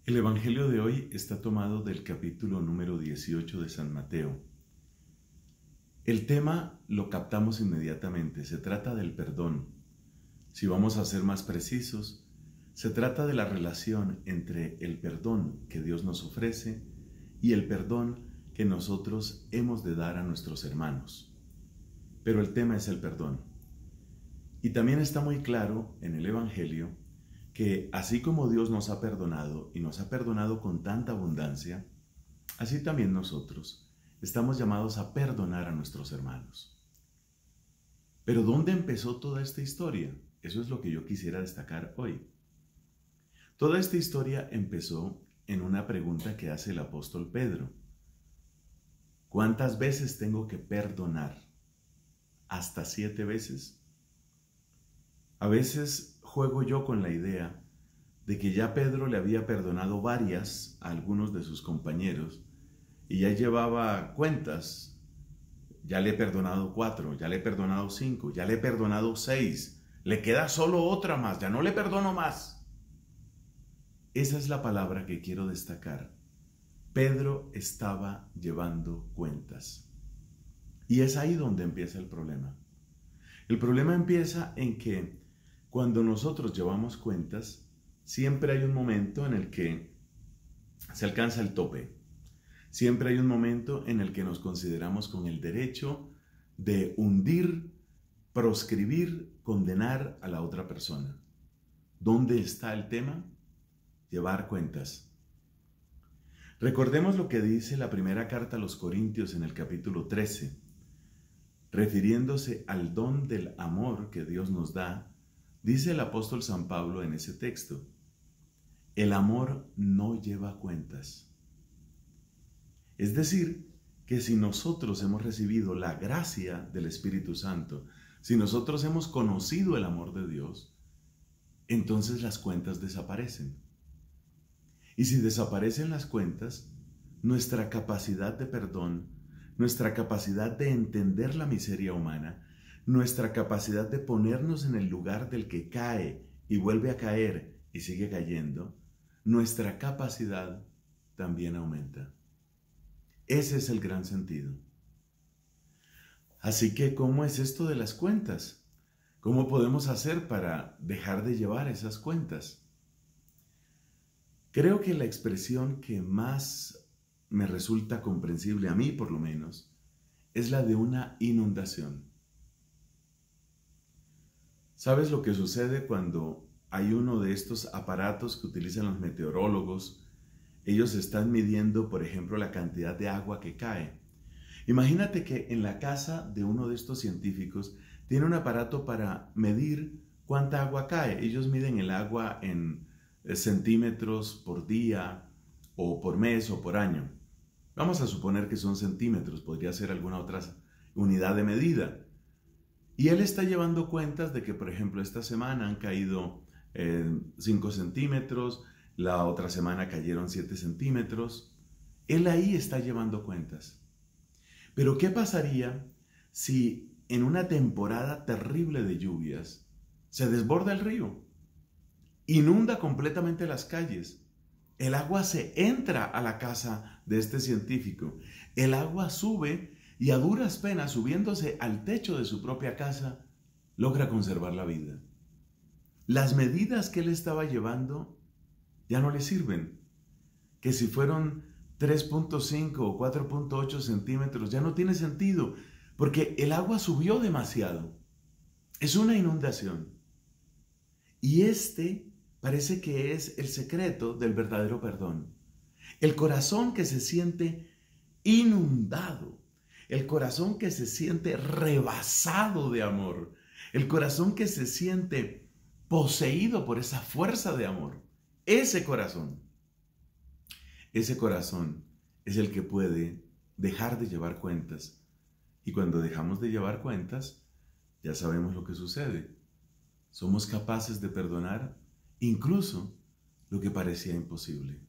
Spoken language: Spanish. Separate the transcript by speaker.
Speaker 1: El Evangelio de hoy está tomado del capítulo número 18 de San Mateo. El tema lo captamos inmediatamente, se trata del perdón. Si vamos a ser más precisos, se trata de la relación entre el perdón que Dios nos ofrece y el perdón que nosotros hemos de dar a nuestros hermanos. Pero el tema es el perdón. Y también está muy claro en el Evangelio que así como Dios nos ha perdonado y nos ha perdonado con tanta abundancia, así también nosotros estamos llamados a perdonar a nuestros hermanos. Pero ¿dónde empezó toda esta historia? Eso es lo que yo quisiera destacar hoy. Toda esta historia empezó en una pregunta que hace el apóstol Pedro. ¿Cuántas veces tengo que perdonar? ¿Hasta 7 veces? A veces juego yo con la idea de que ya Pedro le había perdonado varias a algunos de sus compañeros y ya llevaba cuentas. Ya le he perdonado 4, ya le he perdonado 5, ya le he perdonado 6. Le queda solo otra más, ya no le perdono más. Esa es la palabra que quiero destacar. Pedro estaba llevando cuentas. Y es ahí donde empieza el problema. El problema empieza en que cuando nosotros llevamos cuentas, siempre hay un momento en el que se alcanza el tope. Siempre hay un momento en el que nos consideramos con el derecho de hundir, proscribir, condenar a la otra persona. ¿Dónde está el tema? Llevar cuentas. Recordemos lo que dice la primera carta a los Corintios en el capítulo 13, refiriéndose al don del amor que Dios nos da. Dice el apóstol San Pablo en ese texto: el amor no lleva cuentas. Es decir, que si nosotros hemos recibido la gracia del Espíritu Santo, si nosotros hemos conocido el amor de Dios, entonces las cuentas desaparecen. Y si desaparecen las cuentas, nuestra capacidad de perdón, nuestra capacidad de entender la miseria humana, nuestra capacidad de ponernos en el lugar del que cae y vuelve a caer y sigue cayendo, nuestra capacidad también aumenta. Ese es el gran sentido. Así que, ¿cómo es esto de las cuentas? ¿Cómo podemos hacer para dejar de llevar esas cuentas? Creo que la expresión que más me resulta comprensible, a mí por lo menos, es la de una inundación. ¿Sabes lo que sucede cuando hay uno de estos aparatos que utilizan los meteorólogos? Ellos están midiendo, por ejemplo, la cantidad de agua que cae. Imagínate que en la casa de uno de estos científicos tiene un aparato para medir cuánta agua cae. Ellos miden el agua en centímetros por día, o por mes, o por año. Vamos a suponer que son centímetros, podría ser alguna otra unidad de medida. Y él está llevando cuentas de que, por ejemplo, esta semana han caído 5 centímetros, la otra semana cayeron 7 centímetros. Él ahí está llevando cuentas. Pero ¿qué pasaría si en una temporada terrible de lluvias se desborda el río? Inunda completamente las calles. El agua se entra a la casa de este científico. El agua sube y a duras penas, subiéndose al techo de su propia casa, logra conservar la vida. Las medidas que él estaba llevando ya no le sirven. Que si fueron 3.5 o 4.8 centímetros, ya no tiene sentido, porque el agua subió demasiado. Es una inundación. Y este parece que es el secreto del verdadero perdón. El corazón que se siente inundado, el corazón que se siente rebasado de amor, el corazón que se siente poseído por esa fuerza de amor. Ese corazón es el que puede dejar de llevar cuentas. Y cuando dejamos de llevar cuentas, ya sabemos lo que sucede. Somos capaces de perdonar incluso lo que parecía imposible.